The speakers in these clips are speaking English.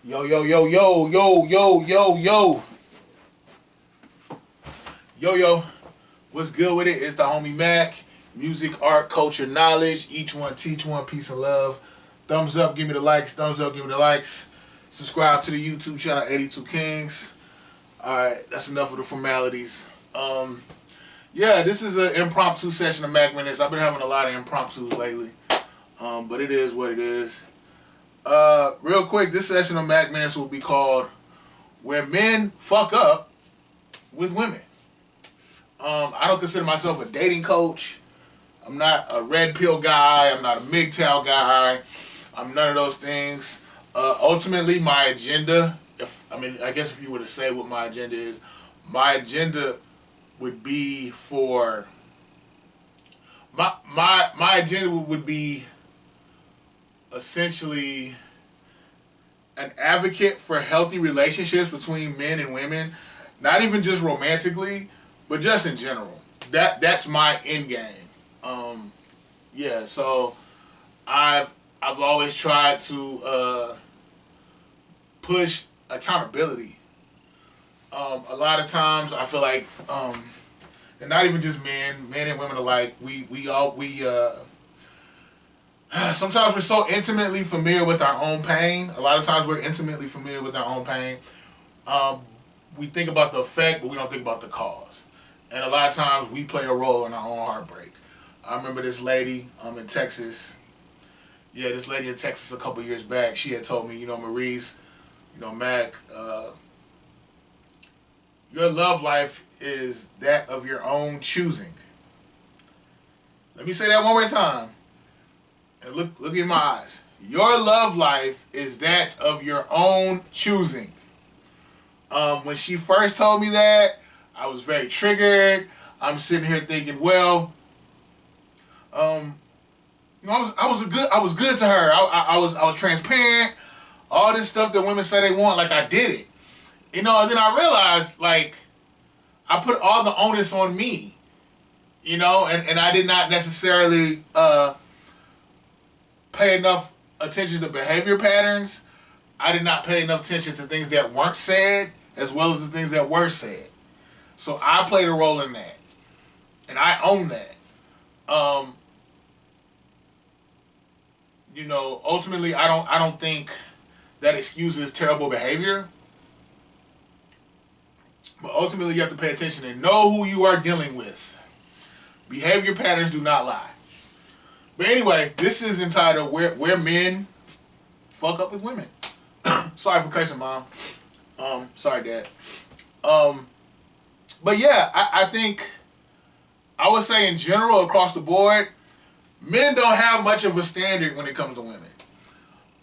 Yo, yo, yo, yo, yo, yo, yo, yo. Yo, yo. What's good with it? It's the homie Mac. Music, art, culture, knowledge. Each one teach one, peace and love. Thumbs up, give me the likes. Thumbs up, give me the likes. Subscribe to the YouTube channel 82 Kings. Alright, that's enough of the formalities. Yeah, this is an impromptu session of Mac Minutes. I've been having a lot of impromptus lately. But it is what it is. Real quick, this session of Mac Minutes will be called Where Men Fuck Up with Women. I don't consider myself a dating coach. I'm not a red pill guy. I'm not a MGTOW guy. I'm none of those things. Ultimately, my agenda, I guess if you were to say what my agenda is, my agenda would be for, my agenda would be essentially an advocate for healthy relationships between men and women, not even just romantically, but just in general. That's my end game. Yeah, so I've always tried to push accountability. A lot of times I feel like, and not even just men and women alike, sometimes we're so intimately familiar with our own pain. A lot of times we're intimately familiar with our own pain. We think about the effect, but we don't think about the cause. And a lot of times we play a role in our own heartbreak. I remember this lady in Texas. Yeah, this lady in Texas a couple years back, she had told me, Maurice, Mac, your love life is that of your own choosing. Let me say that one more time. And look in my eyes. Your love life is that of your own choosing. When she first told me that, I was very triggered. I'm sitting here thinking, well, I was good to her. I was transparent. All this stuff that women say they want, like I did it. And then I realized, like, I put all the onus on me. And I did not necessarily pay enough attention to behavior patterns. I did not pay enough attention to things that weren't said as well as the things that were said. So I played a role in that. And I own that. Ultimately I don't think that excuses terrible behavior. But ultimately you have to pay attention and know who you are dealing with. Behavior patterns do not lie. But anyway, this is entitled Where Men Fuck Up with Women. Sorry for cussing, Mom. Sorry, Dad. But yeah, I think I would say in general across the board, men don't have much of a standard when it comes to women.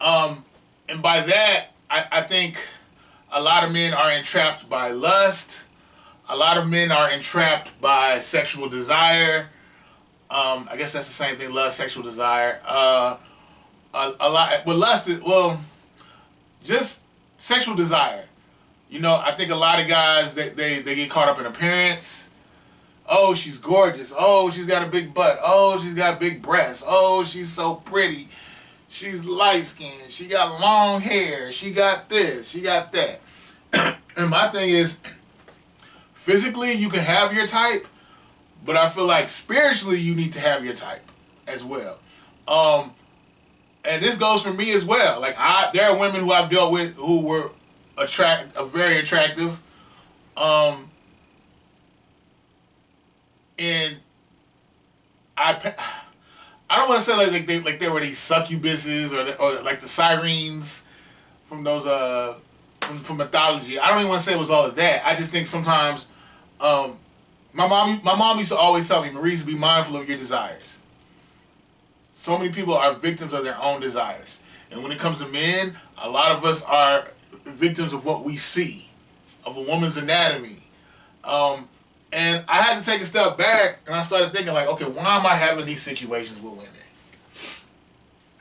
And by that, I think a lot of men are entrapped by lust. A lot of men are entrapped by sexual desire. I guess that's the same thing, lust, sexual desire. A lot with lust is, just sexual desire. I think a lot of guys, they get caught up in appearance. Oh, she's gorgeous. Oh, she's got a big butt. Oh, she's got big breasts. Oh, she's so pretty. She's light-skinned. She got long hair. She got this. She got that. And my thing is, physically, you can have your type, but I feel like spiritually, you need to have your type as well. And this goes for me as well. Like, there are women who I've dealt with who were very attractive. And I don't want to say like they were these succubuses or like the sirens from those from mythology. I don't even want to say it was all of that. I just think sometimes my mom used to always tell me, Maurice, be mindful of your desires. So many people are victims of their own desires. And when it comes to men, a lot of us are victims of what we see, of a woman's anatomy. And I had to take a step back, and I started thinking, like, okay, why am I having these situations with women?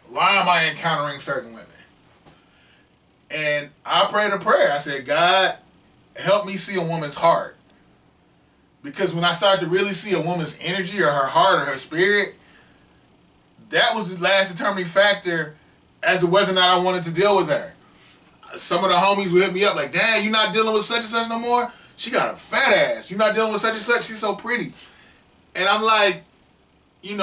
Why am I encountering certain women? And I prayed a prayer. I said, God, help me see a woman's heart. Because when I started to really see a woman's energy or her heart or her spirit, that was the last determining factor as to whether or not I wanted to deal with her. Some of the homies would hit me up like, "Dang, you not dealing with such and such no more? She got a fat ass. You not dealing with such and such? She's so pretty." And I'm like, yeah,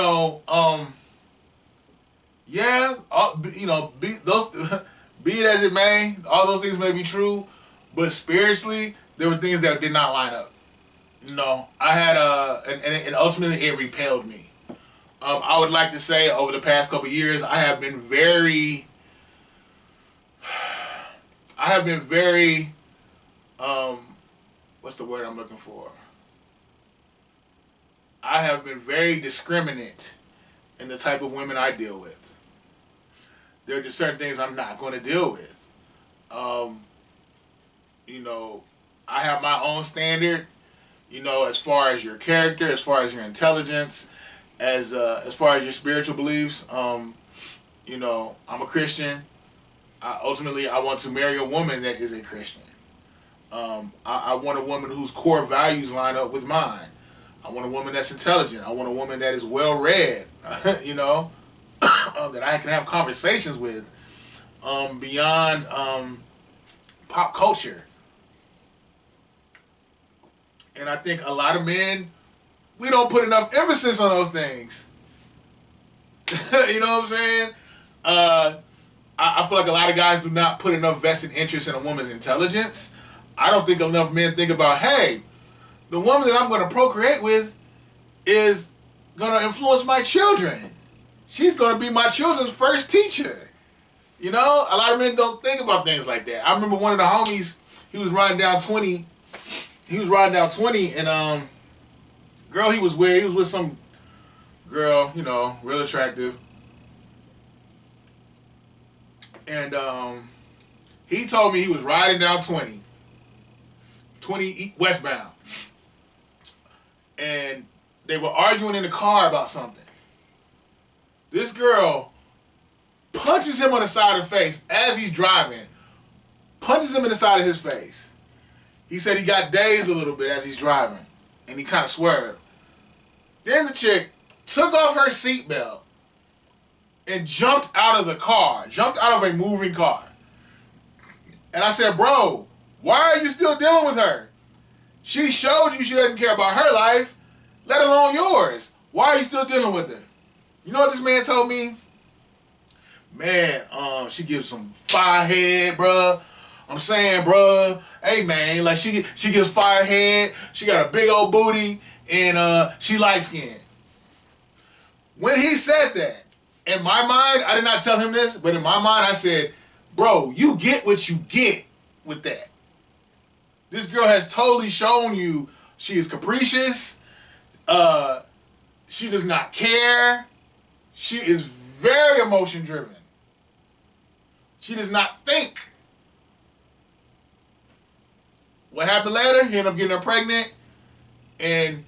be it as it may, all those things may be true, but spiritually, there were things that did not line up. I had and ultimately it repelled me. I would like to say over the past couple of years, I have been very, what's the word I'm looking for? I have been very discriminate in the type of women I deal with. There are just certain things I'm not going to deal with. I have my own standard, as far as your character, as far as your intelligence, as far as your spiritual beliefs. I'm a Christian. Ultimately, I want to marry a woman that is a Christian. I want a woman whose core values line up with mine. I want a woman that's intelligent. I want a woman that is well-read, that I can have conversations with beyond pop culture. And I think a lot of men, we don't put enough emphasis on those things. You know what I'm saying? I feel like a lot of guys do not put enough vested interest in a woman's intelligence. I don't think enough men think about, hey, the woman that I'm going to procreate with is going to influence my children. She's going to be my children's first teacher. A lot of men don't think about things like that. I remember one of the homies, he was riding down 20. He was riding down 20 and girl he was with some girl, real attractive. And he told me he was riding down 20 westbound. And they were arguing in the car about something. This girl punches him on the side of the face as he's driving. Punches him in the side of his face. He said he got dazed a little bit as he's driving. And he kind of swerved. Then the chick took off her seatbelt and jumped out of the car. Jumped out of a moving car. And I said, bro, why are you still dealing with her? She showed you she doesn't care about her life, let alone yours. Why are you still dealing with her? You know what this man told me? Man, she gives some fire head, bruh. I'm saying, bruh, hey man, like she gives fire head, she got a big old booty, and she light skinned. When he said that, in my mind, I did not tell him this, but in my mind I said, bro, you get what you get with that. This girl has totally shown you she is capricious. She does not care. She is very emotion driven. She does not think. What happened later? He ended up getting her pregnant. And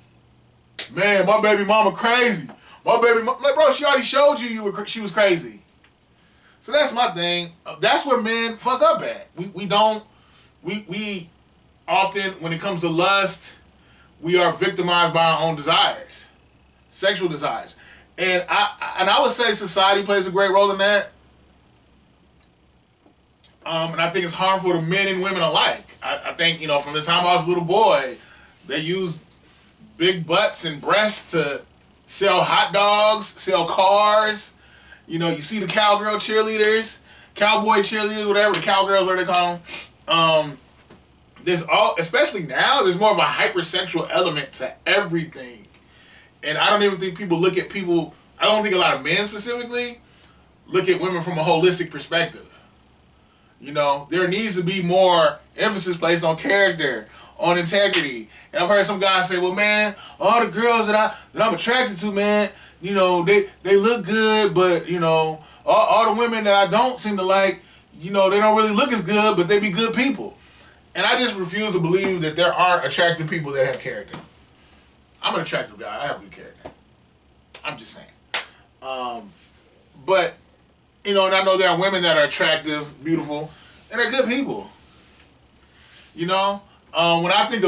man, my baby mama crazy. My baby mama, like, bro, she already showed you she was crazy. So that's my thing. That's where men fuck up at. We often, when it comes to lust, we are victimized by our own desires, sexual desires, and I would say society plays a great role in that. And I think it's harmful to men and women alike. I think, from the time I was a little boy, they used big butts and breasts to sell hot dogs, sell cars. You see the cowboy cheerleaders, whatever, the cowgirls, what they call them. Especially now, there's more of a hypersexual element to everything. And I don't even think I don't think a lot of men specifically look at women from a holistic perspective. There needs to be more emphasis placed on character, on integrity. And I've heard some guys say, well, man, all the girls that I'm attracted to, man, they look good, but, all the women that I don't seem to like, they don't really look as good, but they be good people. And I just refuse to believe that there aren't attractive people that have character. I'm an attractive guy. I have good character. I'm just saying. But, and I know there are women that are attractive, beautiful, and they're good people. When I think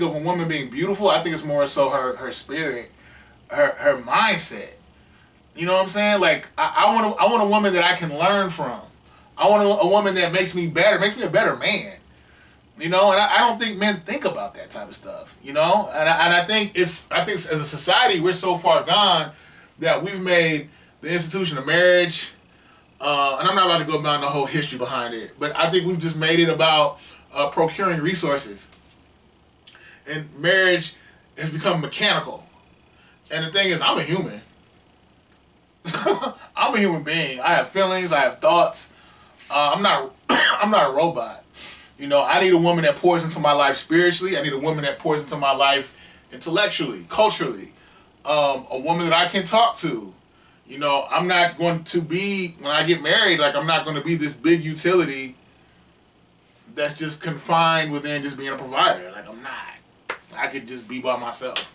of a woman being beautiful, I think it's more so her spirit, her mindset. You know what I'm saying? Like I want a woman that I can learn from. I want a woman that makes me better, makes me a better man. You know, and I don't think men think about that type of stuff. You know, and I think as a society we're so far gone that we've made the institution of marriage, and I'm not about to go down the whole history behind it, but I think we've just made it about procuring resources, and marriage has become mechanical. And the thing is, I'm a human. I'm a human being. I have feelings. I have thoughts. I'm not. I'm not a robot. You know, I need a woman that pours into my life spiritually. I need a woman that pours into my life intellectually, culturally. A woman that I can talk to. You know, I'm not going to be, when I get married, like, I'm not going to be this big utility that's just confined within just being a provider. Like, I'm not. I could just be by myself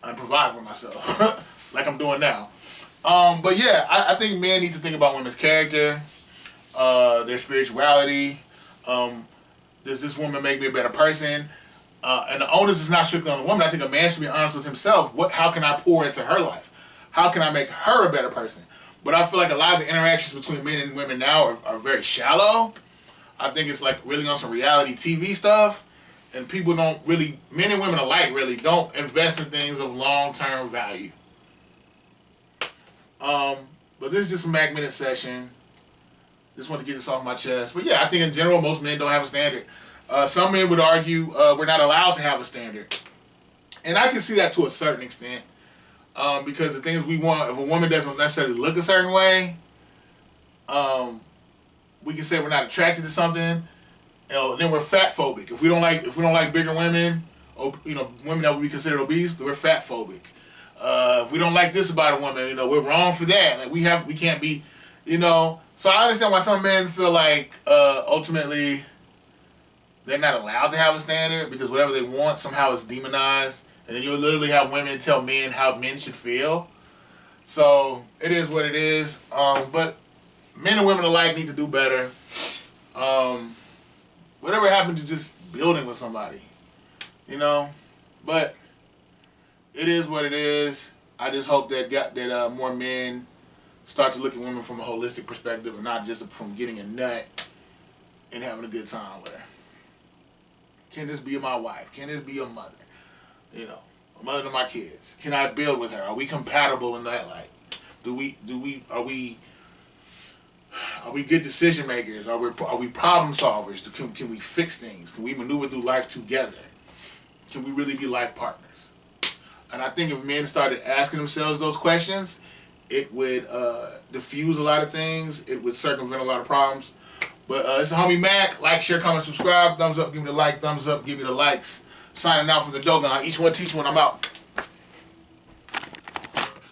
and provide for myself like I'm doing now. But yeah, I think men need to think about women's character, their spirituality. Does this woman make me a better person? And the onus is not strictly on the woman. I think a man should be honest with himself. How can I pour into her life? How can I make her a better person? But I feel like a lot of the interactions between men and women now are very shallow. I think it's like really on some reality TV stuff. And people don't really, men and women alike really, don't invest in things of long-term value. But this is just a MACK Minute session. Just want to get this off my chest. But yeah, I think in general, most men don't have a standard. Some men would argue we're not allowed to have a standard. And I can see that to a certain extent. Because the things we want, if a woman doesn't necessarily look a certain way, we can say we're not attracted to something. You know, then we're fat phobic. If we don't like bigger women, or women that would be considered obese, we're fat phobic. If we don't like this about a woman, we're wrong for that. Like we can't be, So I understand why some men feel like ultimately they're not allowed to have a standard because whatever they want somehow is demonized. And then you'll literally have women tell men how men should feel. So it is what it is. But men and women alike need to do better. Whatever happened to just building with somebody, But it is what it is. I just hope that more men start to look at women from a holistic perspective and not just from getting a nut and having a good time with her. Can this be my wife? Can this be a mother? A mother to my kids. Can I build with her? Are we compatible in that light? Are we good decision makers? Are we problem solvers? Can we fix things? Can we maneuver through life together? Can we really be life partners? And I think if men started asking themselves those questions, it would diffuse a lot of things. It would circumvent a lot of problems. But it's the homie Mac. Like, share, comment, subscribe. Thumbs up, give me the like. Thumbs up, give me the likes. Signing out from the Dogon. Each one teach one. I'm out.